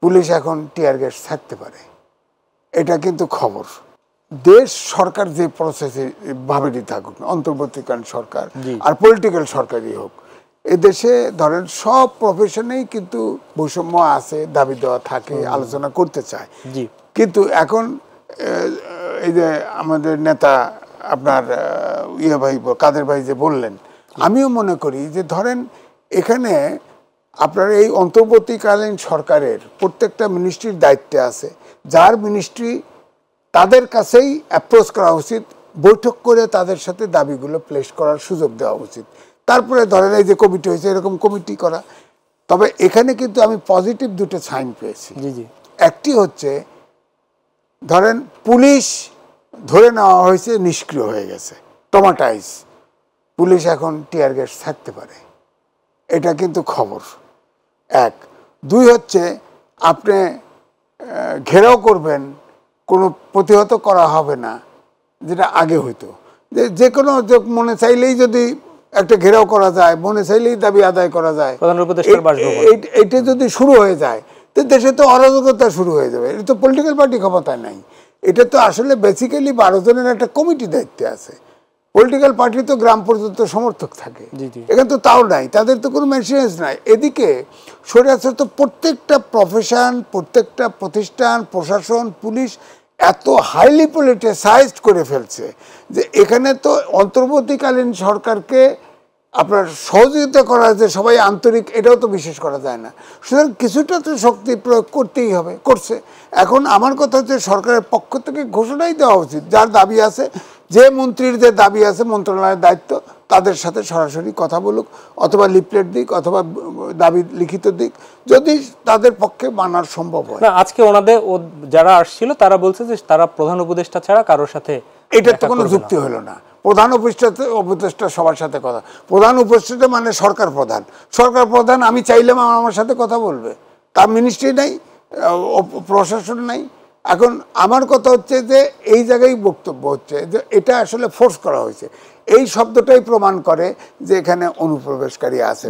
Police এখন tear gas ছাড়তে পারে, এটা কিন্তু খবর। দেশ সরকার যে প্রসেসে ভাবেই থাকুক, অন্তর্বর্তীকালীন সরকার আর পলিটিক্যাল সরকারই হোক, এদেশে ধরেন সব প্রফেশনেই কিন্তু বৈষম্য আছে, দাবি দেওয়া থাকে, আলোচনা করতে চায়। কিন্তু এখন এই যে আমাদের নেতা আপনার ভাই কাদের ভাই যে বললেন, আমিও মনে করি যে ধরেন এখানে আপনার এই অন্তর্বর্তীকালীন সরকারের প্রত্যেকটা মিনিস্ট্রির দায়িত্বে আছে, যার মিনিস্ট্রি তাদের কাছেই অ্যাপ্রোচ করা উচিত, বৈঠক করে তাদের সাথে দাবিগুলো প্লেস করার সুযোগ দেওয়া উচিত। তারপরে ধরেন এই যে কমিটি হয়েছে, এরকম কমিটি করা। তবে এখানে কিন্তু আমি পজিটিভ দুটো সাইন পেয়েছি। একটি হচ্ছে ধরেন পুলিশ ধরে নেওয়া হয়েছে, নিষ্ক্রিয় হয়ে গেছে, টমাটাইজ, পুলিশ এখন টিয়ার গ্যাস ছাড়তে পারে, এটা কিন্তু খবর। এক। দুই হচ্ছে আপনি ঘেরাও করবেন, কোনো প্রতিহত করা হবে না, যেটা আগে হইতো। যে কোনো মনে চাইলেই যদি একটা ঘেরাও করা যায়, মনে চাইলেই দাবি আদায় করা যায়, এটা যদি শুরু হয়ে যায় তো দেশে তো অরাজকতা শুরু হয়ে যাবে। এটা তো পলিটিক্যাল পার্টি ক্ষমতায় নাই, এটা তো আসলে বেসিক্যালি 12 জনের একটা কমিটি দায়িত্বে আছে। পলিটিক্যাল পার্টি তো গ্রাম পর্যন্ত সমর্থক থাকে, এখানে তো তাও নাই, তাদের তো কোনো মেসেজ নাই। এদিকে স্বৈরাচার তো প্রত্যেকটা প্রফেশন, প্রত্যেকটা প্রতিষ্ঠান, প্রশাসন, পুলিশ এত হাইলি পলিটিসাইজড করে ফেলছে যে এখানে তো অন্তর্বর্তীকালীন সরকারকে আপনার সহযোগিতা করা, যে সবাই আন্তরিক, এটাও তো বিশেষ করা যায় না। সুতরাং কিছুটা তো শক্তি প্রয়োগ করতেই হবে, করছে। এখন আমার কথা হচ্ছে সরকারের পক্ষ থেকে ঘোষণাই দেওয়া উচিত, যার দাবি আছে, যে মন্ত্রীর যে দাবি আছে, মন্ত্রণালয়ের দায়িত্ব, তাদের সাথে সরাসরি কথা বলুক, অথবা লিফলেট দিক, অথবা দাবি লিখিত দিক, যদি তাদের পক্ষে মানার সম্ভব হয়। আজকে ওনাদের যারা আসছিল তারা বলছে যে তারা প্রধান উপদেষ্টা ছাড়া কারোর সাথে, এটা তো কোনো যুক্তি হলো না। প্রধান উপদেষ্টা সবার সাথে কথা, প্রধান উপদেষ্টা মানে সরকার প্রধান, সরকার প্রধান আমি চাইলাম আমার সাথে কথা বলবে, তার মিনিস্ট্রি নাই, প্রশাসন নাই। এখন আমার কথা হচ্ছে যে এই জায়গায় বক্তব্য হচ্ছে যে এটা আসলে ফোর্স করা হয়েছে, এই শব্দটাই প্রমাণ করে যে এখানে অনুপ্রবেশকারী আছে।